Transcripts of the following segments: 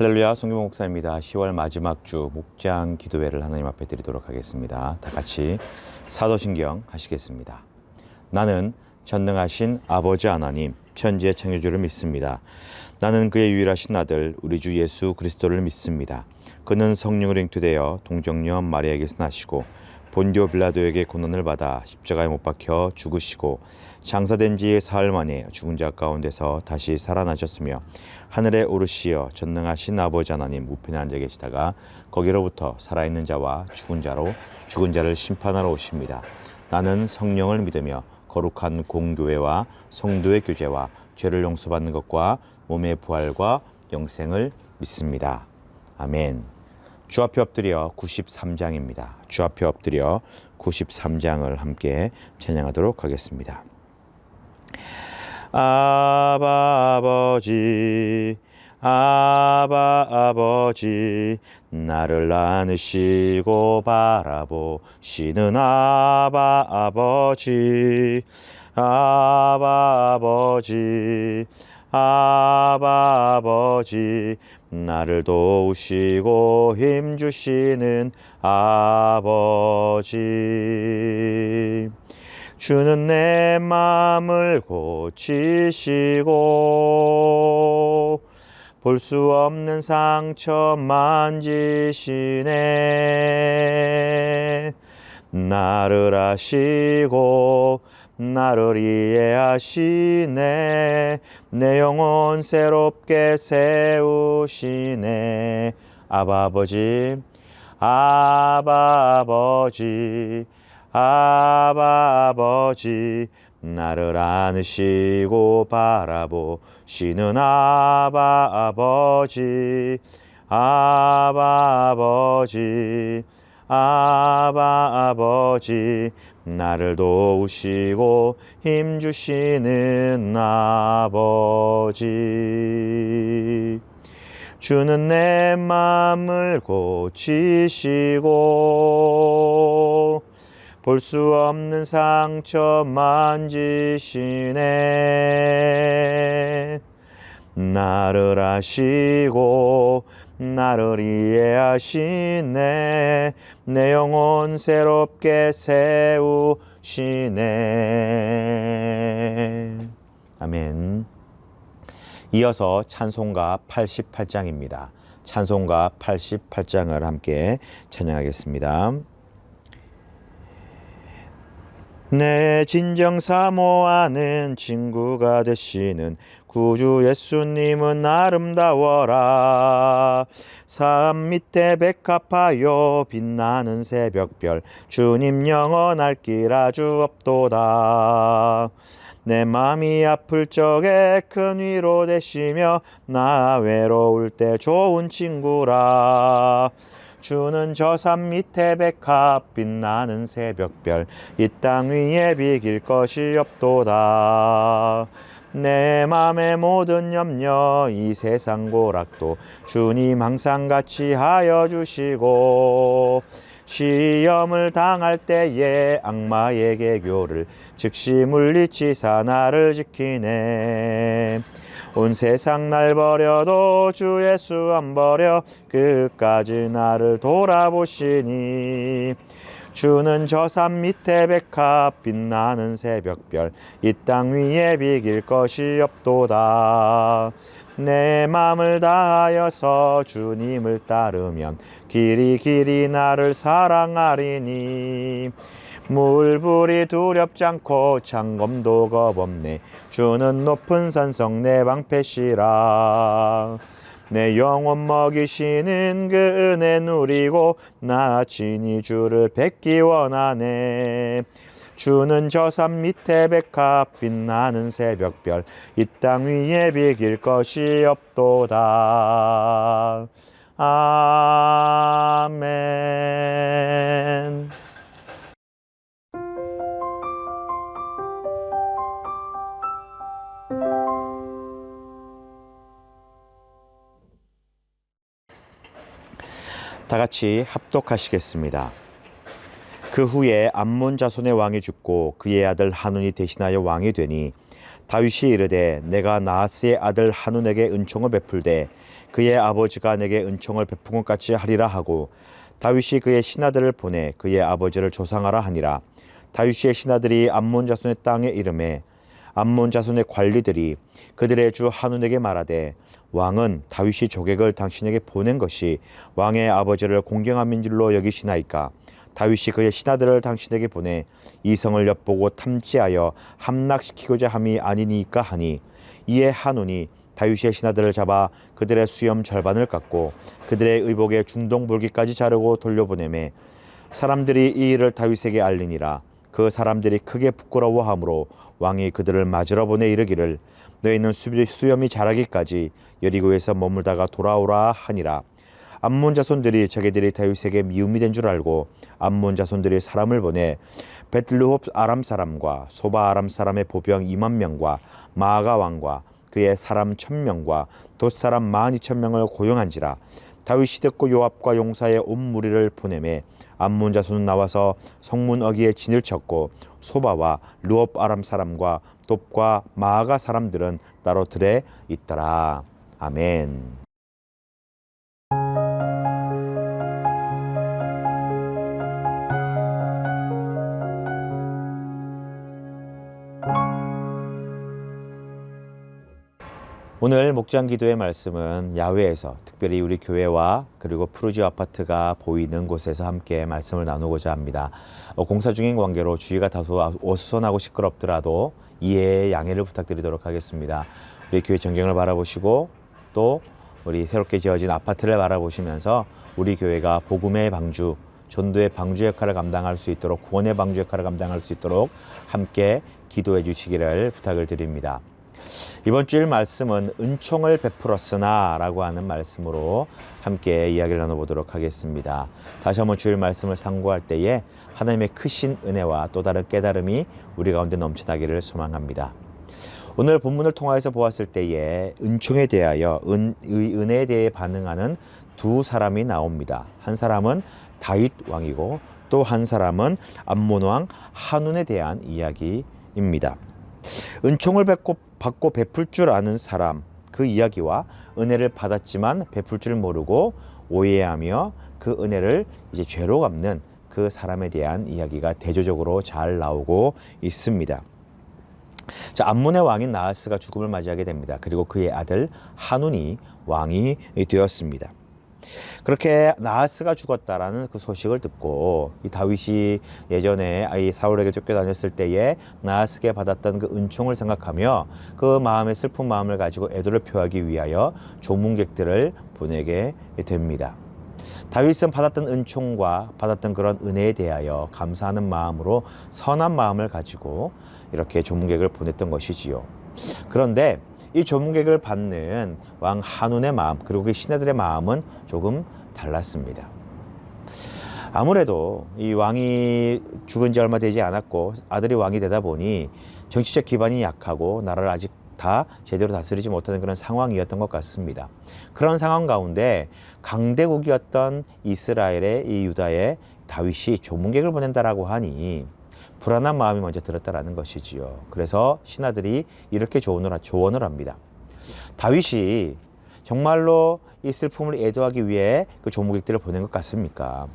할렐루야, 송규봉 목사입니다. 10월 마지막 주 목장 기도회를 하나님 앞에 드리도록 하겠습니다. 다 같이 사도신경 하시겠습니다. 나는 전능하신 아버지 하나님, 천지의 창조주를 믿습니다. 나는 그의 유일하신 아들, 우리 주 예수 그리스도를 믿습니다. 그는 성령으로 잉태되어 동정녀 마리아에게서 나시고 본디오 빌라도에게 고난을 받아 십자가에 못 박혀 죽으시고 장사된 지 사흘 만에 죽은 자 가운데서 다시 살아나셨으며 하늘에 오르시어 전능하신 아버지 하나님 우편에 앉아 계시다가 거기로부터 살아있는 자와 죽은 자를 심판하러 오십니다. 나는 성령을 믿으며 거룩한 공교회와 성도의 교제와 죄를 용서받는 것과 몸의 부활과 영생을 믿습니다. 아멘. 주 앞에 엎드려 93장입니다. 주 앞에 엎드려 93장을 함께 찬양하도록 하겠습니다. 아바 아버지, 아바 아버지, 나를 안으시고 바라보시는 아바 아버지, 아바 아버지, 아바 아버지, 나를 도우시고 힘주시는 아버지. 주는 내 마음을 고치시고 볼 수 없는 상처 만지시네. 나를 아시고 나를 이해하시네. 내 영혼 새롭게 세우시네. 아바 아버지, 아바 아버지, 아바 아버지, 나를 안으시고 바라보시는 아바 아버지, 아바 아버지, 아바 아버지, 나를 도우시고 힘주시는 아버지. 주는 내 마음을 고치시고 볼 수 없는 상처 만지시네. 나를 아시고 나를 이해하시네. 내 영혼 새롭게 세우시네. 아멘. 이어서 찬송가 88장입니다. 찬송가 88장을 함께 찬양하겠습니다. 내 진정 사모하는 친구가 되시는 구주 예수님은 아름다워라. 산 밑에 백합하여 빛나는 새벽별, 주님 영원할 길 아주 없도다. 내 맘이 아플 적에 큰 위로 되시며 나 외로울 때 좋은 친구라. 주는 저 산 밑에 백합 빛나는 새벽별, 이 땅 위에 비길 것이 없도다. 내 맘의 모든 염려 이 세상 고락도 주님 항상 같이 하여 주시고 시험을 당할 때에 악마의 계교를 즉시 물리치사 나를 지키네. 온 세상 날 버려도 주 예수 안 버려 끝까지 나를 돌아보시니. 주는 저 산 밑에 백합 빛나는 새벽별, 이 땅 위에 비길 것이 없도다. 내 맘을 다하여서 주님을 따르면 길이 길이 나를 사랑하리니. 물불이 두렵지 않고 창검도 겁없네. 주는 높은 산성 내 방패시라. 내 영혼 먹이시는 그 은혜 누리고 나 친히 주를 뵙기 원하네. 주는 저 산 밑에 백합 빛나는 새벽별, 이 땅 위에 비길 것이 없도다. 아멘. 다 같이 합독하시겠습니다. 그 후에 암몬 자손의 왕이 죽고 그의 아들 한운이 대신하여 왕이 되니 다윗이 이르되 내가 나하스의 아들 한운에게 은총을 베풀되 그의 아버지가 내게 은총을 베푼 것 같이 하리라 하고 다윗이 그의 신하들을 보내 그의 아버지를 조상하라 하니라. 다윗의 신하들이 암몬 자손의 땅에 이름에 암몬 자손의 관리들이 그들의 주 한운에게 말하되 왕은 다윗이 조객을 당신에게 보낸 것이 왕의 아버지를 공경함인 줄로 여기시나이까. 다윗이 그의 신하들을 당신에게 보내 이 성을 엿보고 탐지하여 함락시키고자 함이 아니니까 하니 이에 한운이 다윗의 신하들을 잡아 그들의 수염 절반을 깎고 그들의 의복에 중동볼기까지 자르고 돌려보내매 사람들이 이 일을 다윗에게 알리니라. 그 사람들이 크게 부끄러워하므로 왕이 그들을 맞으러 보내 이르기를 너희는 수염이 자라기까지 여리고에서 머물다가 돌아오라 하니라. 암몬 자손들이 자기들이 다윗에게 미움이 된 줄 알고 암몬 자손들이 사람을 보내 벳르홉 아람 사람과 소바 아람 사람의 보병 2만 명과 마아가 왕과 그의 사람 1,000명과 돛 사람 12,000명을 고용한지라. 다윗이 듣고 요압과 용사의 온 무리를 보내매 암몬 자손은 나와서 성문 어기에 진을 쳤고 소바와 르홉 아람 사람과 돛과 마아가 사람들은 따로 들에 있더라. 아멘. 오늘 목장 기도의 말씀은 야외에서 특별히 우리 교회와 그리고 푸르지오 아파트가 보이는 곳에서 함께 말씀을 나누고자 합니다. 공사 중인 관계로 주위가 다소 어수선하고 시끄럽더라도 이해의 양해를 부탁드리도록 하겠습니다. 우리 교회 전경을 바라보시고 또 우리 새롭게 지어진 아파트를 바라보시면서 우리 교회가 복음의 방주, 전도의 방주 역할을 감당할 수 있도록 구원의 방주 역할을 감당할 수 있도록 함께 기도해 주시기를 부탁을 드립니다. 이번 주일 말씀은 은총을 베풀었으나 라고 하는 말씀으로 함께 이야기를 나눠보도록 하겠습니다. 다시 한번 주일 말씀을 상고할 때에 하나님의 크신 은혜와 또 다른 깨달음이 우리 가운데 넘쳐나기를 소망합니다. 오늘 본문을 통하여서 보았을 때에 은총에 대하여 은혜에 대해 반응하는 두 사람이 나옵니다. 한 사람은 다윗 왕이고 또 한 사람은 암몬 왕 한운에 대한 이야기입니다. 은총을 받고 베풀 줄 아는 사람, 그 이야기와 은혜를 받았지만 베풀 줄 모르고 오해하며 그 은혜를 이제 죄로 갚는 그 사람에 대한 이야기가 대조적으로 잘 나오고 있습니다. 자, 암몬의 왕인 나하스가 죽음을 맞이하게 됩니다. 그리고 그의 아들 한운이 왕이 되었습니다. 그렇게 나하스가 죽었다라는 그 소식을 듣고 이 다윗이 예전에 이 사울에게 쫓겨다녔을 때에 나하스에게 받았던 그 은총을 생각하며 그 마음의 슬픈 마음을 가지고 애도를 표하기 위하여 조문객들을 보내게 됩니다. 다윗은 받았던 은총과 받았던 그런 은혜에 대하여 감사하는 마음으로 선한 마음을 가지고 이렇게 조문객을 보냈던 것이지요. 그런데 이 조문객을 받는 왕 한운의 마음 그리고 그 신하들의 마음은 조금 달랐습니다. 아무래도 이 왕이 죽은 지 얼마 되지 않았고 아들이 왕이 되다 보니 정치적 기반이 약하고 나라를 아직 다 제대로 다스리지 못하는 그런 상황이었던 것 같습니다. 그런 상황 가운데 강대국이었던 이스라엘의 이 유다의 다윗이 조문객을 보낸다라고 하니 불안한 마음이 먼저 들었다라는 것이지요. 그래서 신하들이 이렇게 조언을 합니다. 다윗이 정말로 이 슬픔을 애도하기 위해 그 조문객들을 보낸 것 같습니까?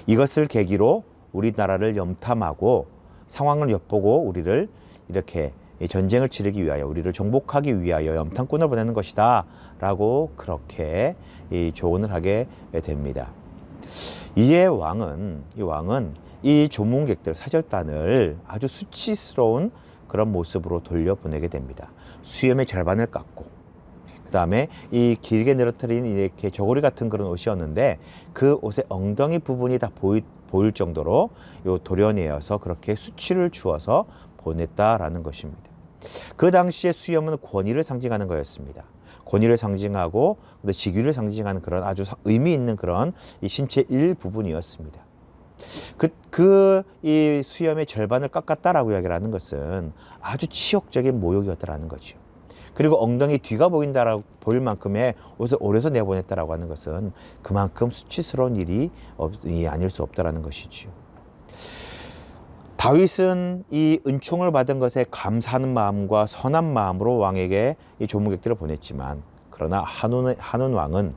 이것을 계기로 우리나라를 염탐하고 상황을 엿보고 우리를 이렇게 전쟁을 치르기 위하여 우리를 정복하기 위하여 염탐꾼을 보내는 것이다 라고 그렇게 조언을 하게 됩니다. 이에 왕은 이 조문객들 사절단을 아주 수치스러운 그런 모습으로 돌려보내게 됩니다. 수염의 절반을 깎고 그 다음에 이 길게 늘어뜨린 이렇게 저고리 같은 그런 옷이었는데 그 옷의 엉덩이 부분이 다 보일 정도로 요 도련이어서 그렇게 수치를 주어서 보냈다라는 것입니다. 그 당시에 수염은 권위를 상징하는 거였습니다. 권위를 상징하고 직위를 상징하는 그런 아주 의미 있는 그런 이 신체 일부분이었습니다. 이 수염의 절반을 깎았다라고 이야기를 하는 것은 아주 치욕적인 모욕이었다라는 거죠. 그리고 엉덩이 뒤가 보일 만큼의 옷을 오려서 내보냈다라고 하는 것은 그만큼 수치스러운 일이 아닐 수 없다라는 것이지요. 다윗은 이 은총을 받은 것에 감사하는 마음과 선한 마음으로 왕에게 이 조문객들을 보냈지만, 그러나 한운 왕은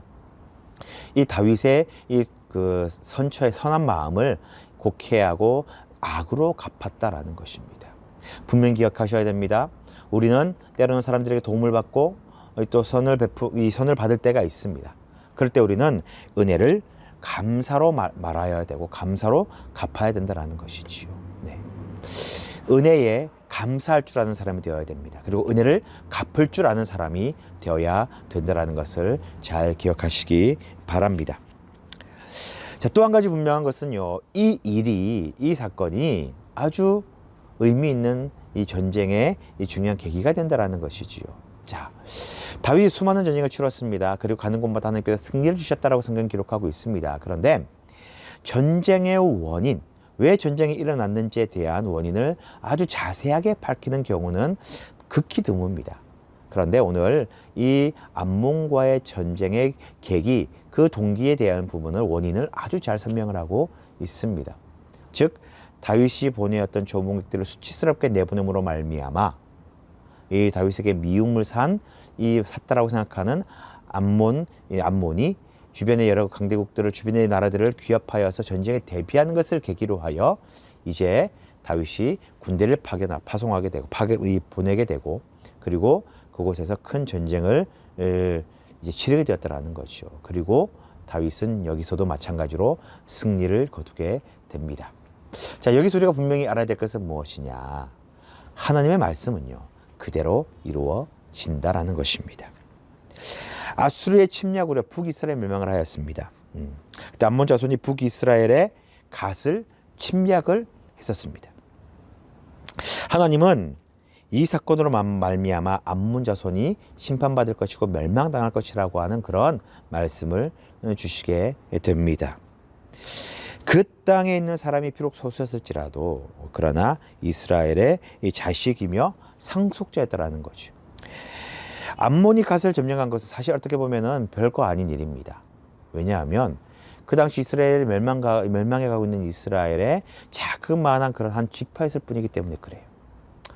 이 다윗의 이 그 선처의 선한 마음을 곡해하고 악으로 갚았다라는 것입니다. 분명히 기억하셔야 됩니다. 우리는 때로는 사람들에게 도움을 받고 또 이 선을 받을 때가 있습니다. 그럴 때 우리는 은혜를 감사로 말아야 되고 감사로 갚아야 된다는 것이지요. 네. 은혜에 감사할 줄 아는 사람이 되어야 됩니다. 그리고 은혜를 갚을 줄 아는 사람이 되어야 된다는 것을 잘 기억하시기 바랍니다. 자, 또 한 가지 분명한 것은요, 이 사건이 아주 의미 있는 이 전쟁의 이 중요한 계기가 된다는 것이지요. 자, 다윗이 수많은 전쟁을 치렀습니다. 그리고 가는 곳마다 하나님께서 승리를 주셨다라고 성경 기록하고 있습니다. 그런데 전쟁의 원인, 왜 전쟁이 일어났는지에 대한 원인을 아주 자세하게 밝히는 경우는 극히 드뭅니다. 그런데 오늘 이 암몬과의 전쟁의 계기, 그 동기에 대한 부분을, 원인을 아주 잘 설명을 하고 있습니다. 즉 다윗이 보내었던 조문객들을 수치스럽게 내보냄으로 말미암아 이 다윗에게 미움을 샀다라고 생각하는 암몬이 주변의 여러 강대국들을, 주변의 나라들을 규합하여서 전쟁에 대비하는 것을 계기로 하여 이제 다윗이 군대를 파송하게 되고 보내게 되고, 그리고 그곳에서 큰 전쟁을 이제 치르게 되었다라는 거죠. 그리고 다윗은 여기서도 마찬가지로 승리를 거두게 됩니다. 자, 여기서 우리가 분명히 알아야 될 것은 무엇이냐? 하나님의 말씀은요, 그대로 이루어진다라는 것입니다. 아수르의 침략으로 북이스라엘 멸망을 하였습니다. 그때 암몬 자손이 북이스라엘의 갓을 침략을 했었습니다. 하나님은 이 사건으로 말미암아 암몬 자손이 심판받을 것이고 멸망당할 것이라고 하는 그런 말씀을 주시게 됩니다. 그 땅에 있는 사람이 비록 소수였을지라도 그러나 이스라엘의 이 자식이며 상속자였다라는 거죠. 암몬이 갓을 점령한 것은 사실 어떻게 보면은 별거 아닌 일입니다. 왜냐하면 그 당시 이스라엘 멸망해 가고 있는 이스라엘의 자그마한 그런 한 지파였을 뿐이기 때문에 그래요.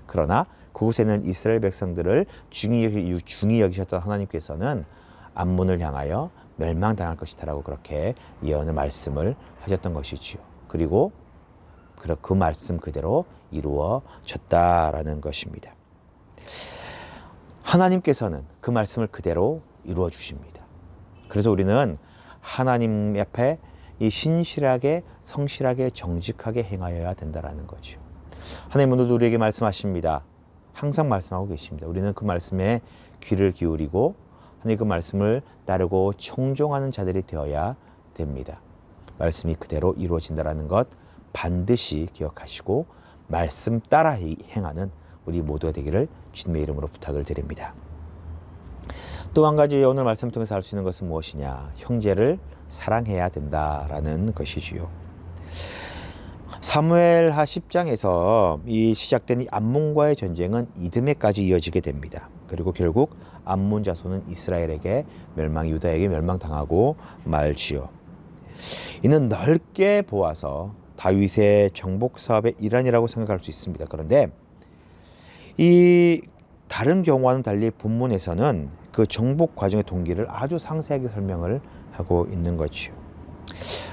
그러나 그곳에는 이스라엘 백성들을 중히 여기셨던 하나님께서는 암몬을 향하여 멸망당할 것이다라고 그렇게 예언을 말씀을 하셨던 것이지요. 그리고 그 말씀 그대로 이루어졌다라는 것입니다. 하나님께서는 그 말씀을 그대로 이루어 주십니다. 그래서 우리는 하나님 앞에 이 신실하게, 성실하게, 정직하게 행하여야 된다라는 거죠. 하나님 오늘도 우리에게 말씀하십니다. 항상 말씀하고 계십니다. 우리는 그 말씀에 귀를 기울이고 하나님 그 말씀을 따르고 청종하는 자들이 되어야 됩니다. 말씀이 그대로 이루어진다는 것 반드시 기억하시고 말씀 따라 행하는 우리 모두가 되기를 주님의 이름으로 부탁을 드립니다. 또 한 가지 오늘 말씀을 통해서 알 수 있는 것은 무엇이냐? 형제를 사랑해야 된다라는 것이지요. 사무엘하 10장에서 이 시작된 이 암몬과의 전쟁은 이드메까지 이어지게 됩니다. 그리고 결국 암몬 자손은 이스라엘에게 유다에게 멸망당하고 말지요. 이는 넓게 보아서 다윗의 정복 사업의 일환이라고 생각할 수 있습니다. 그런데 이 다른 경우와는 달리 본문에서는 그 정복 과정의 동기를 아주 상세하게 설명을 하고 있는 거지요.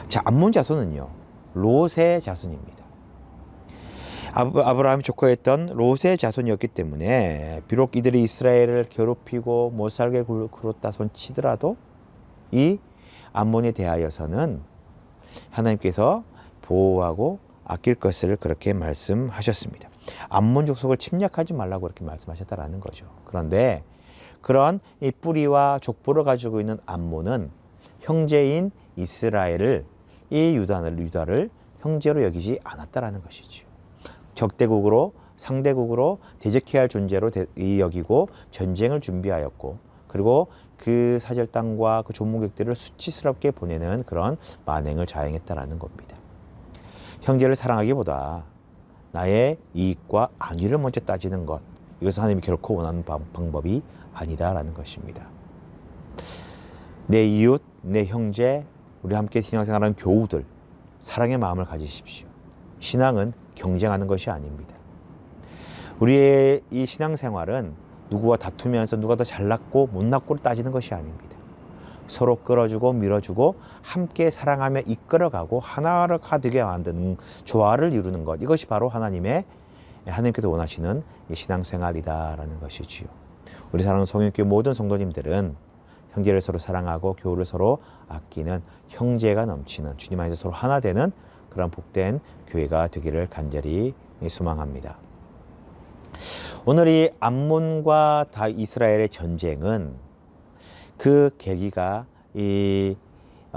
자, 암몬 자손은요, 롯의 자손입니다. 아브라함이 조카였던 롯의 자손이었기 때문에 비록 이들이 이스라엘을 괴롭히고 못살게 굴었다 손 치더라도 이 암몬에 대하여서는 하나님께서 보호하고 아낄 것을 그렇게 말씀하셨습니다. 암몬 족속을 침략하지 말라고 그렇게 말씀하셨다라는 거죠. 그런데 그런 이 뿌리와 족보를 가지고 있는 암몬은 형제인 이스라엘을 이 유다를 형제로 여기지 않았다라는 것이죠. 적대국으로 상대국으로 대적해야 할 존재로 여기고 전쟁을 준비하였고, 그리고 그 사절 땅과 그 조문객들을 수치스럽게 보내는 그런 만행을 자행했다라는 겁니다. 형제를 사랑하기보다 나의 이익과 안위를 먼저 따지는 것, 이것은 하나님이 결코 원하는 방법이 아니다라는 것입니다. 내 이웃, 내 형제, 우리 함께 신앙생활하는 교우들, 사랑의 마음을 가지십시오. 신앙은 경쟁하는 것이 아닙니다. 우리의 이 신앙생활은 누구와 다투면서 누가 더 잘났고 못났고를 따지는 것이 아닙니다. 서로 끌어주고 밀어주고 함께 사랑하며 이끌어가고 하나가 되게 만드는 조화를 이루는 것, 이것이 바로 하나님께서 원하시는 이 신앙생활이다라는 것이지요. 우리 사랑하는 성령교회 모든 성도님들은 형제를 서로 사랑하고 교우를 서로 아끼는 형제가 넘치는 주님 안에서 서로 하나 되는 그런 복된 교회가 되기를 간절히 소망합니다. 오늘 이 암몬과 이스라엘의 전쟁은 그 계기가 이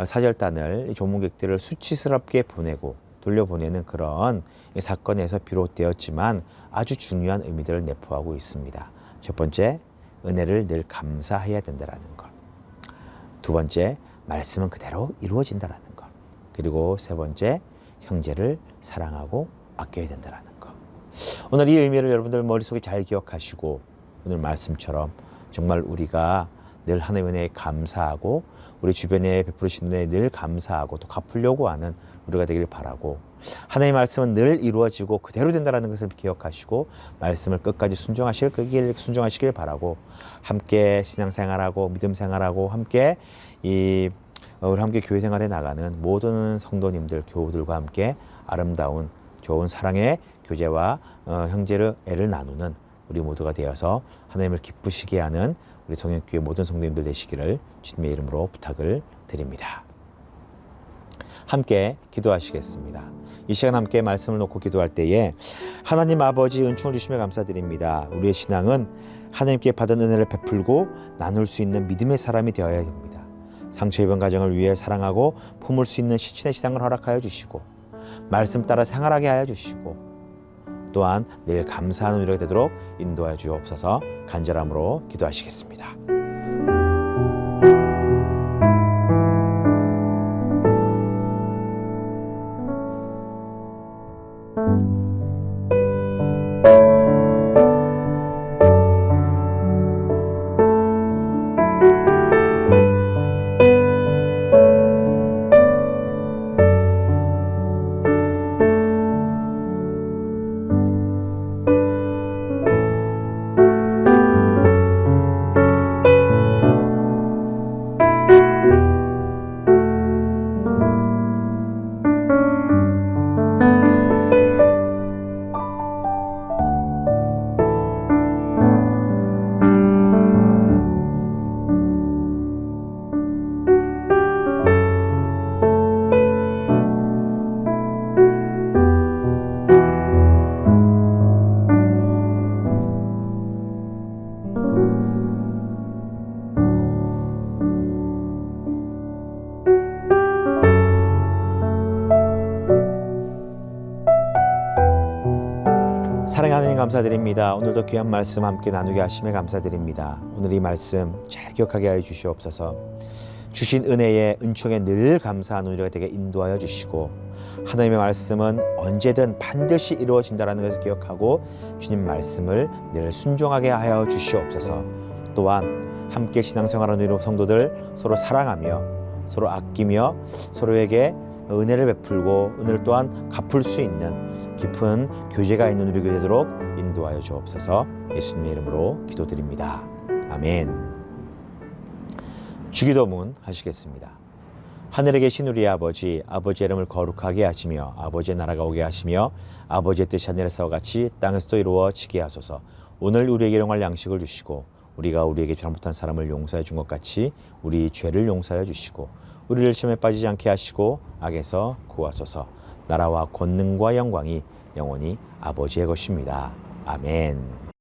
사절단을 조문객들을 수치스럽게 보내고 돌려보내는 그런 사건에서 비롯되었지만 아주 중요한 의미들을 내포하고 있습니다. 첫 번째, 은혜를 늘 감사해야 된다는 것. 두 번째, 말씀은 그대로 이루어진다는 것. 그리고 세 번째, 형제를 사랑하고 아껴야 된다는 것. 오늘 이 의미를 여러분들 머릿속에 잘 기억하시고 오늘 말씀처럼 정말 우리가 늘 하나님의 은혜에 감사하고 우리 주변에 베푸시는 은혜에 늘 감사하고 또 갚으려고 하는 우리가 되길 바라고, 하나님의 말씀은 늘 이루어지고 그대로 된다는 것을 기억하시고 말씀을 끝까지 순종하시길 바라고, 함께 신앙생활하고 믿음생활하고 함께 우리 함께 교회 생활에 나가는 모든 성도님들, 교우들과 함께 아름다운 좋은 사랑의 교제와 형제를 애를 나누는 우리 모두가 되어서 하나님을 기쁘시게 하는 우리 성령교회 모든 성도님들 되시기를 주님의 이름으로 부탁을 드립니다. 함께 기도하시겠습니다. 이 시간 함께 말씀을 놓고 기도할 때에 하나님 아버지 은총을 주시며 감사드립니다. 우리의 신앙은 하나님께 받은 은혜를 베풀고 나눌 수 있는 믿음의 사람이 되어야 합니다. 상처 입은 가정을 위해 사랑하고 품을 수 있는 시친의 신앙을 허락하여 주시고 말씀 따라 생활하게 하여 주시고 또한 늘 감사하는 우리가 되도록 인도하여 주옵소서. 간절함으로 기도하시겠습니다. 사랑하는 하나님 감사드립니다. 오늘도 귀한 말씀 함께 나누게 하심에 감사드립니다. 오늘 이 말씀 잘 기억하게 하여 주시옵소서. 주신 은혜에 은총에 늘 감사한 우리가 되게 인도하여 주시고 하나님의 말씀은 언제든 반드시 이루어진다는 것을 기억하고 주님 말씀을 늘 순종하게 하여 주시옵소서. 또한 함께 신앙생활하는 우리 성도들 서로 사랑하며 서로 아끼며 서로에게 은혜를 베풀고 은혜를 또한 갚을 수 있는 깊은 교제가 있는 우리 교회 되도록 인도하여 주옵소서. 예수님의 이름으로 기도드립니다. 아멘. 주기도문 하시겠습니다. 하늘에 계신 우리 아버지, 아버지의 이름을 거룩하게 하시며 아버지의 나라가 오게 하시며 아버지의 뜻이 하늘에서와 같이 땅에서도 이루어지게 하소서. 오늘 우리에게 일용할 양식을 주시고 우리가 우리에게 잘못한 사람을 용서해 준 것 같이 우리 죄를 용서해 주시고 우리를 시험에 빠지지 않게 하시고 악에서 구하소서. 나라와 권능과 영광이 영원히 아버지의 것입니다. 아멘.